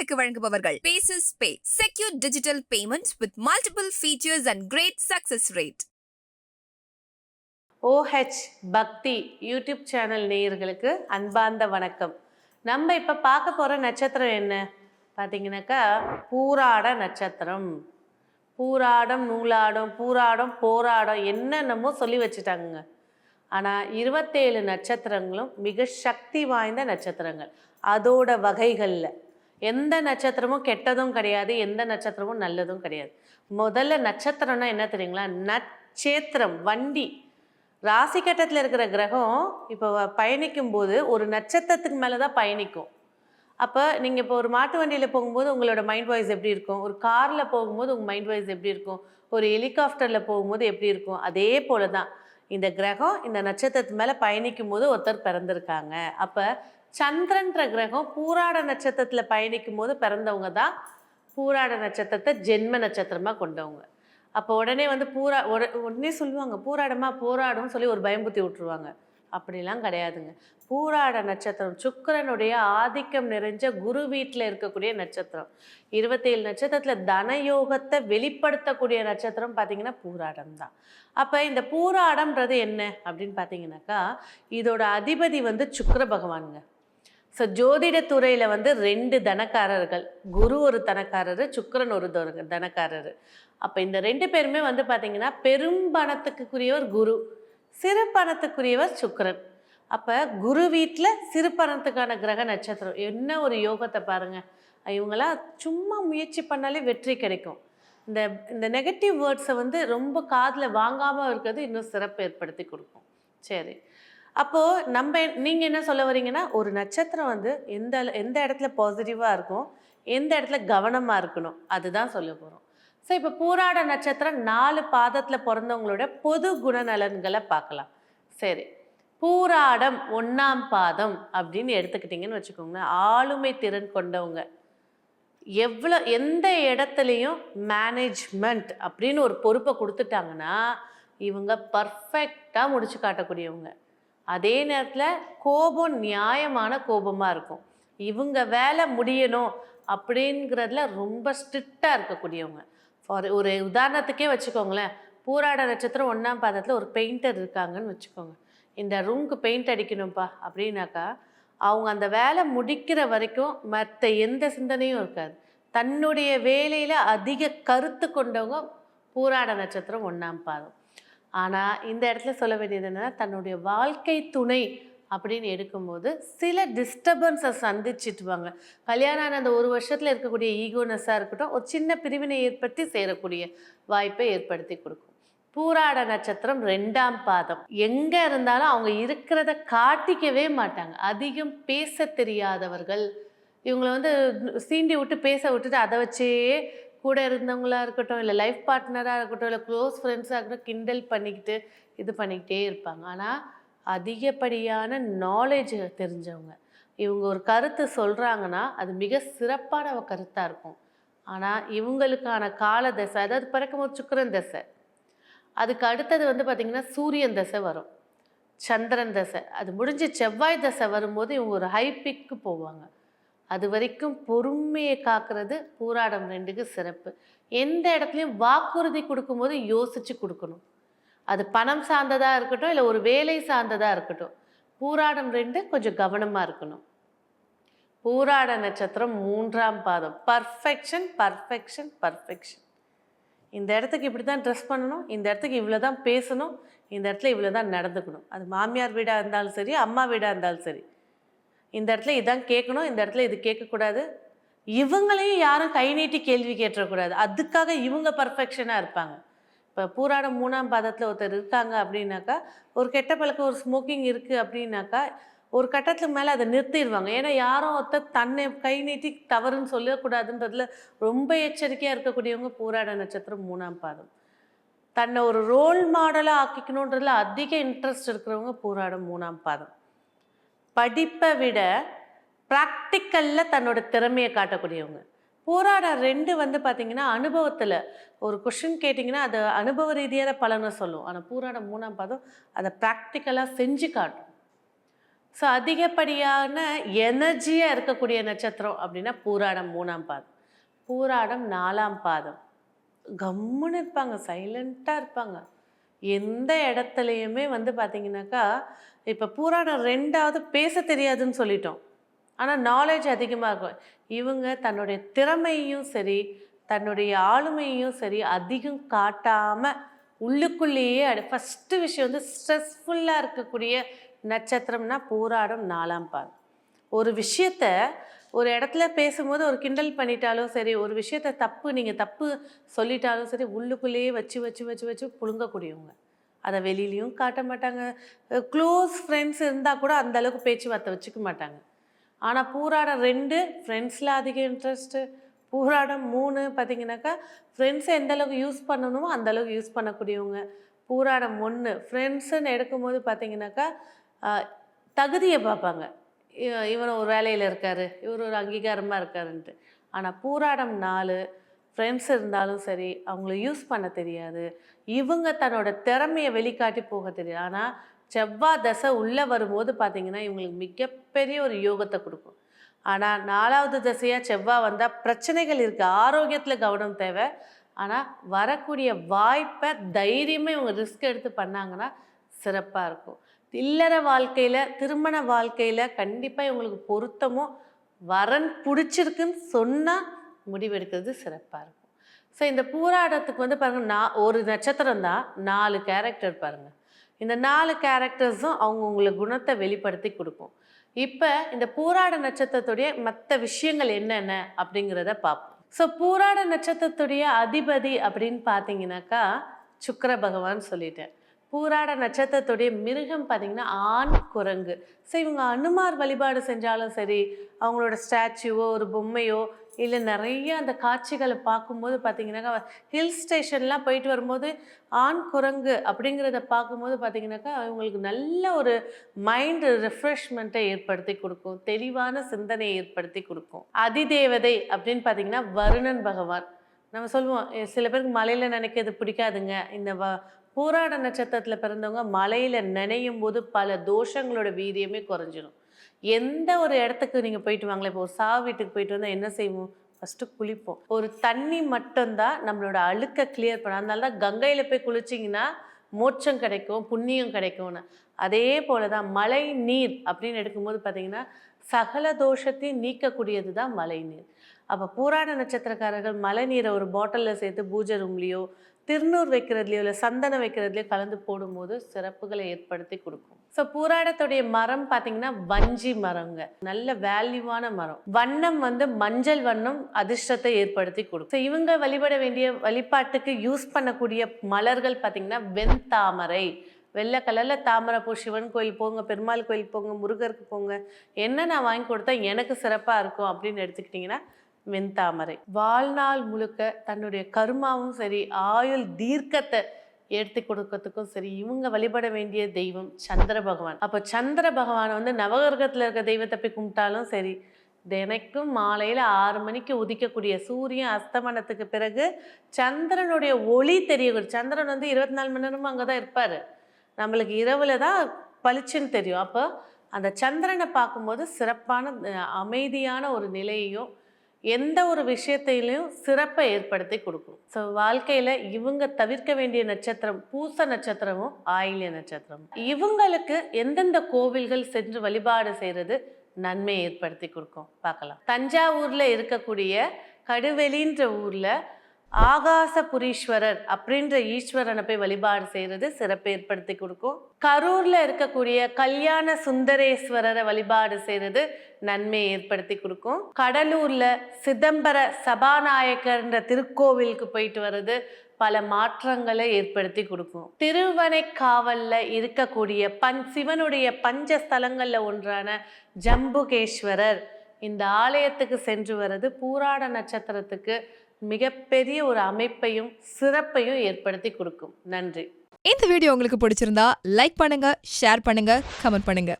உங்களுக்கு வழங்குபவர்கள் பேசஸ் பே, secure digital payments with multiple features and great success rate. OH Bhakti YouTube channel நேயர்களுக்கு அன்பார்ந்த வணக்கம். நம்ம இப்போ பார்க்க போகிற நட்சத்திரம் என்ன பார்த்தீங்கன்னாக்கா பூராட நட்சத்திரம். பூராடம், நூலாடம், பூராடம், போராடம் என்னென்னமோ சொல்லி வச்சுட்டாங்க. ஆனால் 27 நட்சத்திரங்களும் மிக சக்தி வாய்ந்த நட்சத்திரங்கள். அதோட வகைகளில் எந்த நட்சத்திரமும் கெட்டதும் கிடையாது, எந்த நட்சத்திரமும் நல்லதும் கிடையாது. முதல்ல நட்சத்திரம்னா என்ன தெரியுங்களா? நட்சத்திரம் வண்டி. ராசி கட்டத்தில் இருக்கிற கிரகம் இப்போ பயணிக்கும் போது ஒரு நட்சத்திரத்துக்கு மேலே தான் பயணிக்கும். அப்போ நீங்கள் இப்போ ஒரு மாட்டு வண்டியில் போகும்போது உங்களோட மைண்ட் வாய்ஸ் எப்படி இருக்கும், ஒரு காரில் போகும்போது உங்கள் மைண்ட் வாய்ஸ் எப்படி இருக்கும், ஒரு ஹெலிகாப்டரில் போகும்போது எப்படி இருக்கும், அதே போல தான் இந்த கிரகம் இந்த நட்சத்திரத்து மேலே பயணிக்கும் போது ஒருத்தர் பிறந்திருக்காங்க. அப்போ சந்திரன்ற கிரகம் பூராட நட்சத்திரத்தில் பயணிக்கும் போது பிறந்தவங்க தான் பூராட நட்சத்திரத்தை ஜென்ம நட்சத்திரமாக கொண்டவங்க. அப்போ உடனே வந்து உடனே சொல்லுவாங்க பூராடமா போராடும்னு சொல்லி ஒரு பயம்புத்தி விட்டுருவாங்க. அப்படிலாம் கிடையாதுங்க. பூராட நட்சத்திரம் சுக்கிரனுடைய ஆதிக்கம் நிறைஞ்ச குரு வீட்டில் இருக்கக்கூடிய நட்சத்திரம். 27 நட்சத்திரத்தில் தனயோகத்தை வெளிப்படுத்தக்கூடிய நட்சத்திரம் பார்த்தீங்கன்னா பூராடம் தான். அப்போ இந்த பூராடம்ன்றது என்ன அப்படின்னு பார்த்தீங்கன்னாக்கா இதோட அதிபதி வந்து சுக்கிர பகவானுங்க. ஸோ ஜோதிட துறையில் வந்து 2 தனக்காரர்கள், குரு ஒரு தனக்காரர், சுக்கிரன் ஒரு தனக்காரர். அப்போ இந்த 2 பேருமே வந்து பார்த்தீங்கன்னா பெரும் பணத்துக்குரியவர் குரு, சிறு பணத்துக்குரியவர் சுக்கிரன். அப்போ குரு வீட்டில் சிறு பணத்துக்கான கிரக நட்சத்திரம். என்ன ஒரு யோகத்தை பாருங்கள். இவங்களாம் சும்மா முயற்சி பண்ணாலே வெற்றி கிடைக்கும். இந்த இந்த நெகட்டிவ் வேர்ட்ஸை வந்து ரொம்ப காதில் வாங்காமல் இருக்கிறது இன்னும் சிறப்பு ஏற்படுத்தி கொடுக்கும். சரி, அப்போது நீங்கள் என்ன சொல்ல வரீங்கன்னா ஒரு நட்சத்திரம் வந்து எந்த இடத்துல பாசிட்டிவாக இருக்கும், எந்த இடத்துல கவனமாக இருக்கணும், அதுதான் சொல்ல போகிறோம். ஸோ இப்போ பூராட நட்சத்திரம் 4 பாதத்தில் பிறந்தவங்களோட பொது குணநலன்களை பார்க்கலாம். சரி, பூராடம் 1ஆம் பாதம் அப்படின்னு எடுத்துக்கிட்டிங்கன்னு வச்சுக்கோங்களேன். ஆளுமை திறன் கொண்டவங்க, எந்த இடத்துலையும் மேனேஜ்மெண்ட் அப்படின்னு ஒரு பொறுப்பை கொடுத்துட்டாங்கன்னா இவங்க பர்ஃபெக்டாக முடிச்சு காட்டக்கூடியவங்க. அதே நேரத்தில் கோபம் நியாயமான கோபமாக இருக்கும். இவங்க வேலை முடியணும் அப்படிங்கிறதுல ரொம்ப ஸ்ட்ரிக்டாக இருக்கக்கூடியவங்க. ஒரு உதாரணத்துக்கே வச்சுக்கோங்களேன். பூராட நட்சத்திரம் 1ஆம் பாதத்தில் ஒரு பெயிண்டர் இருக்காங்கன்னு வச்சுக்கோங்க. இந்த ரூமுக்கு பெயிண்ட் அடிக்கணும்ப்பா அப்படின்னாக்கா அவங்க அந்த வேலை முடிக்கிற வரைக்கும் மற்ற எந்த சிந்தனையும் இருக்காது. தன்னுடைய வேலையில் அதிக கருத்து கொண்டவங்க பூராட நட்சத்திரம் 1ஆம் பாதம். ஆனால் இந்த இடத்துல சொல்ல வேண்டியது என்னன்னா தன்னுடைய வாழ்க்கை துணை அப்படின்னு எடுக்கும்போது சில டிஸ்டர்பன்ஸை சந்திச்சிட்டுவாங்க. கல்யாணம் ஆன அந்த 1 வருஷத்தில் இருக்கக்கூடிய ஈகோனஸாக இருக்கட்டும், ஒரு சின்ன பிரிவினை ஏற்படுத்தி சேரக்கூடிய வாய்ப்பை ஏற்படுத்தி கொடுக்கும். பூராட நட்சத்திரம் 2ஆம் பாதம். எங்கே இருந்தாலும் அவங்க இருக்கிறத காட்டிக்கவே மாட்டாங்க. அதிகம் பேச தெரியாதவர்கள். இவங்களை வந்து சீண்டி விட்டு பேச விட்டுட்டு அதை வச்சே கூட இருந்தவங்களாக இருக்கட்டும், இல்லை லைஃப் பார்ட்னராக இருக்கட்டும், இல்லை க்ளோஸ் ஃப்ரெண்ட்ஸாக இருக்கட்டும், கிண்டல் பண்ணிக்கிட்டு இது பண்ணிக்கிட்டே இருப்பாங்க. ஆனால் அதிகப்படியான நாலேஜ் தெரிஞ்சவங்க. இவங்க ஒரு கருத்து சொல்கிறாங்கன்னா அது மிக சிறப்பான கருத்தாக இருக்கும். ஆனால் இவங்களுக்கான கால தசை, அதாவது பிறக்கும்போது சுக்கிரன் தசை, அதுக்கு அடுத்தது வந்து பார்த்திங்கன்னா சூரியன் தசை வரும், சந்திரன் தசை, அது முடிஞ்சு செவ்வாய் தசை வரும்போது இவங்க ஒரு ஹை பிக்கு போவாங்க. அது வரைக்கும் பொறுமையை காக்கிறது பூராடம் 2க்கு சிறப்பு. எந்த இடத்துலையும் வாக்குறுதி கொடுக்கும்போது யோசித்து கொடுக்கணும். அது பணம் சார்ந்ததாக இருக்கட்டும், இல்லை ஒரு வேலை சார்ந்ததாக இருக்கட்டும், பூராடம் 2 கொஞ்சம் கவனமாக இருக்கணும். பூராட நட்சத்திரம் 3ஆம் பாதம். Perfection perfection perfection. இந்த இடத்துக்கு இப்படி தான் ட்ரெஸ் பண்ணணும், இந்த இடத்துக்கு இவ்வளோ தான் பேசணும், இந்த இடத்துல இவ்வளோ தான் நடந்துக்கணும். அது மாமியார் வீடாக இருந்தாலும் சரி, அம்மா வீடாக இருந்தாலும் சரி, இந்த இடத்துல இதான் கேட்கணும், இந்த இடத்துல இது கேட்கக்கூடாது. இவங்களையும் யாரும் கை நீட்டி கேள்வி கேட்டுறக்கூடாது. அதுக்காக இவங்க பர்ஃபெக்ஷனாக இருப்பாங்க. இப்போ பூராடம் 3ஆம் பாதத்தில் ஒருத்தர் இருக்காங்க அப்படின்னாக்கா, ஒரு கெட்ட பழக்கம், ஒரு ஸ்மோக்கிங் இருக்குது அப்படின்னாக்கா ஒரு கட்டத்துக்கு மேலே அதை நிறுத்திடுவாங்க. ஏன்னா யாரும் ஒருத்தர் தன்னை கை நீட்டி தவறுன்னு சொல்லக்கூடாதுன்றதுல ரொம்ப எச்சரிக்கையாக இருக்கக்கூடியவங்க பூராட நட்சத்திரம் 3ஆம் பாதம். தன்னை ஒரு ரோல் மாடலாக ஆக்கிக்கணுன்றதுல அதிக இன்ட்ரெஸ்ட் இருக்கிறவங்க பூராடம் 3ஆம் பாதம். படிப்பை விட ப்ராக்டிக்கலில் தன்னோட திறமையை காட்டக்கூடியவங்க. பூராடம் 2 வந்து பார்த்திங்கன்னா அனுபவத்தில் ஒரு கொஷின் கேட்டிங்கன்னா அது அனுபவ ரீதியான பலனை சொல்லும். ஆனால் பூராடம் 3ஆம் பாதம் அதை ப்ராக்டிக்கலாக செஞ்சு காட்டும். ஸோ அதிகப்படியான எனர்ஜியாக இருக்கக்கூடிய நட்சத்திரம் அப்படின்னா பூராடம் 3ஆம் பாதம், பூராடம் 4ஆம் பாதம். கம்முன்னு இருப்பாங்க, சைலண்ட்டாக இருப்பாங்க. எந்த இடத்துலையுமே வந்து பார்த்தீங்கன்னாக்கா, இப்போ பூராடம் 2வது பேச தெரியாதுன்னு சொல்லிட்டோம். ஆனால் நாலேஜ் அதிகமாக இருக்கும். இவங்க தன்னுடைய திறமையும் சரி, தன்னுடைய ஆளுமையும் சரி அதிகம் காட்டாமல் உள்ளுக்குள்ளேயே ஃபஸ்ட்டு விஷயம் வந்து ஸ்ட்ரெஸ்ஃபுல்லாக இருக்கக்கூடிய நட்சத்திரம்னா பூராடம் 4ஆம் பாதம். ஒரு விஷயத்த ஒரு இடத்துல பேசும்போது ஒரு கிண்டல் பண்ணிட்டாலும் சரி, ஒரு விஷயத்த நீங்கள் தப்பு சொல்லிட்டாலும் சரி, உள்ளுக்குள்ளேயே வச்சு வச்சு வச்சு வச்சு புழுங்கக்கூடியவங்க. அதை வெளியிலையும் காட்ட மாட்டாங்க. க்ளோஸ் ஃப்ரெண்ட்ஸ் இருந்தால் கூட அந்தளவுக்கு பேச்சுவார்த்தை வச்சுக்க மாட்டாங்க. ஆனால் பூராடம் 2 ஃப்ரெண்ட்ஸில் அதிக இன்ட்ரெஸ்ட்டு, பூராடம் 3 பார்த்தீங்கன்னாக்கா ஃப்ரெண்ட்ஸை எந்தளவுக்கு யூஸ் பண்ணணுமோ அந்தளவுக்கு யூஸ் பண்ணக்கூடியவங்க. பூராடம் 1 ஃப்ரெண்ட்ஸுன்னு எடுக்கும்போது பார்த்தீங்கன்னாக்கா தகுதியை பார்ப்பாங்க. இவர் ஒரு வேலையில் இருக்கார், இவர் ஒரு அங்கீகாரமாக இருக்காருன்ட்டு. ஆனால் பூராடம் 4 ஃப்ரெண்ட்ஸ் இருந்தாலும் சரி, அவங்கள யூஸ் பண்ண தெரியாது. இவங்க தன்னோட திறமையை வெளிக்காட்டி போக தெரியாது. ஆனால் செவ்வாய் தசை உள்ளே வரும்போது பார்த்திங்கன்னா இவங்களுக்கு மிகப்பெரிய ஒரு யோகத்தை கொடுக்கும். ஆனால் 4வது தசையாக செவ்வாய் வந்தால் பிரச்சனைகள் இருக்குது, ஆரோக்கியத்தில் கவனம் தேவை. ஆனால் வரக்கூடிய வாய்ப்பை தைரியமே இவங்க ரிஸ்க் எடுத்து பண்ணாங்கன்னா சிறப்பாக இருக்கும். இல்லற வாழ்க்கையில், திருமண வாழ்க்கையில் கண்டிப்பாக இவங்களுக்கு பொருத்தமோ வரன் பிடிச்சிருக்குன்னு சொன்னால் முடிவெடுக்கிறது சிறப்பாக இருக்கும். ஸோ இந்த பூராடத்துக்கு வந்து பாருங்கள், ஒரு நட்சத்திரம் தான் 4 கேரக்டர் பாருங்கள். இந்த 4 கேரக்டர்ஸும் அவங்கவுங்கள குணத்தை வெளிப்படுத்தி கொடுக்கும். இப்போ இந்த பூராட நட்சத்திரத்துடைய மற்ற விஷயங்கள் என்னென்ன அப்படிங்கிறத பார்ப்போம். ஸோ பூராட நட்சத்திரத்துடைய அதிபதி அப்படின்னு பார்த்தீங்கன்னாக்கா சுக்கிர பகவான் சொல்லிட்டேன். பூராட நட்சத்திரத்துடைய மிருகம் பார்த்திங்கன்னா ஆண் குரங்கு. ஸோ இவங்க அனுமார் வழிபாடு செஞ்சாலும் சரி, அவங்களோட ஸ்டாச்சுவோ ஒரு பொம்மையோ இல்லை நிறைய அந்த காட்சிகளை பார்க்கும்போது பார்த்திங்கனாக்கா ஹில் ஸ்டேஷன்லாம் போயிட்டு வரும்போது ஆண் குரங்கு அப்படிங்கிறத பார்க்கும்போது பார்த்திங்கனாக்கா இவங்களுக்கு நல்ல ஒரு மைண்டு ரெஃப்ரெஷ்மெண்ட்டை ஏற்படுத்தி கொடுக்கும், தெளிவான சிந்தனையை ஏற்படுத்தி கொடுக்கும். அதிதேவதை அப்படின்னு பார்த்திங்கன்னா வருணன் பகவான். நம்ம சொல்லுவோம் சில பேருக்கு மலையில் நினைக்கிறது பிடிக்காதுங்க. இந்த பூராட நட்சத்திரத்தில் பிறந்தவங்க மலையில் நினையும் போது பல தோஷங்களோட வீரியமே குறைஞ்சிடும். எந்த ஒரு இடத்துக்கு நீங்கள் போயிட்டு வாங்களே, இப்போ ஒரு சாவு வீட்டுக்கு போயிட்டு வந்தால் என்ன செய்வோம்? ஃபஸ்ட்டு குளிப்போம். ஒரு தண்ணி மட்டும்தான் நம்மளோட அழுக்கை கிளியர் பண்ண. அதனால தான் கங்கையில் போய் குளிச்சிங்கன்னா மோட்சம் கிடைக்கும், புண்ணியம் கிடைக்கும்னு. அதே போல தான் மழை நீர் அப்படின்னு எடுக்கும்போது பார்த்திங்கன்னா சகல தோஷத்தையும் நீக்கக்கூடியது தான் மழை நீர். அப்போ பூராட நட்சத்திரக்காரர்கள் மழை நீரை ஒரு பாட்டிலில் சேர்த்து பூஜை ரூம்லேயோ திருநூறு வைக்கிறதுலையோ இல்லை சந்தனம் வைக்கிறதுலையோ கலந்து போடும்போது சிறப்புகளை ஏற்படுத்தி கொடுக்கும். ஸோ பூராடத்துடைய மரம் பார்த்தீங்கன்னா வஞ்சி மரங்க, நல்ல வேல்யூவான மரம். வண்ணம் வந்து மஞ்சள் வண்ணம் அதிர்ஷ்டத்தை ஏற்படுத்தி கொடுக்கும். ஸோ இவங்க வழிபட வேண்டிய வழிபாட்டுக்கு யூஸ் பண்ணக்கூடிய மலர்கள் பார்த்தீங்கன்னா வெண்தாமரை, வெள்ளை கலரில் தாமரை பூ. சிவன் கோயில் போங்க, பெருமாள் கோயில் போங்க, முருகருக்கு போங்க, என்ன நான் வாங்கி கொடுத்தா எனக்கு சிறப்பாக இருக்கும் அப்படின்னு எடுத்துக்கிட்டிங்கன்னா வெண்தாமரை. வாழ்நாள் முழுக்க தன்னுடைய கருமாவும் சரி, ஆயுள் தீர்க்கத்தை எடுத்து கொடுக்கறதுக்கும் சரி இவங்க வழிபட வேண்டிய தெய்வம் சந்திர பகவான். அப்போ சந்திர பகவானை வந்து நவகிரகத்தில் இருக்க தெய்வத்தை போய் கும்பிட்டாலும் சரி, தினைக்கும் மாலையில் 6 மணிக்கு உதிக்கக்கூடிய சூரியன் அஸ்தமனத்துக்கு பிறகு சந்திரனுடைய ஒளி தெரியக்கூடிய, சந்திரன் வந்து 24 மணி நேரமும் அங்கே தான் இருப்பார், நம்மளுக்கு இரவில் தான் பளிச்சுன்னு தெரியும். அப்போ அந்த சந்திரனை பார்க்கும்போது சிறப்பான அமைதியான ஒரு நிலையையும் எந்த ஒரு விஷயத்திலையும் சிறப்பை ஏற்படுத்தி கொடுக்கும். ஸோ வாழ்க்கையில் இவங்க தவிர்க்க வேண்டிய நட்சத்திரம் பூச நட்சத்திரமும் ஆயில்ய நட்சத்திரமும். இவங்களுக்கு எந்தெந்த கோவில்கள் சென்று வழிபாடு செய்கிறது நன்மையை ஏற்படுத்தி கொடுக்கும் பார்க்கலாம். தஞ்சாவூரில் இருக்கக்கூடிய கடுவெளின்ற ஊரில் ஆகாசபுரீஸ்வரர் அப்படின்ற ஈஸ்வரனை போய் வழிபாடு செய்கிறது சிறப்பு ஏற்படுத்தி கொடுக்கும். கரூரில் இருக்கக்கூடிய கல்யாண சுந்தரேஸ்வரரை வழிபாடு செய்கிறது நன்மையை ஏற்படுத்தி கொடுக்கும். கடலூரில் சிதம்பர சபாநாயகர்ன்ற திருக்கோவிலுக்கு போயிட்டு வர்றது பல மாற்றங்களை ஏற்படுத்தி கொடுக்கும். திருவனைக்காவலில் இருக்கக்கூடிய சிவனுடைய பஞ்சஸ்தலங்களில் ஒன்றான ஜம்புகேஸ்வரர், இந்த ஆலயத்துக்கு சென்று வர்றது பூராட நட்சத்திரத்துக்கு மிகப்பெரிய ஒரு அமைப்பையும் சிறப்பையும் ஏற்படுத்தி கொடுக்கும். நன்றி. இந்த வீடியோ உங்களுக்கு பிடிச்சிருந்தா லைக் பண்ணுங்க, ஷேர் பண்ணுங்க, கமெண்ட் பண்ணுங்க.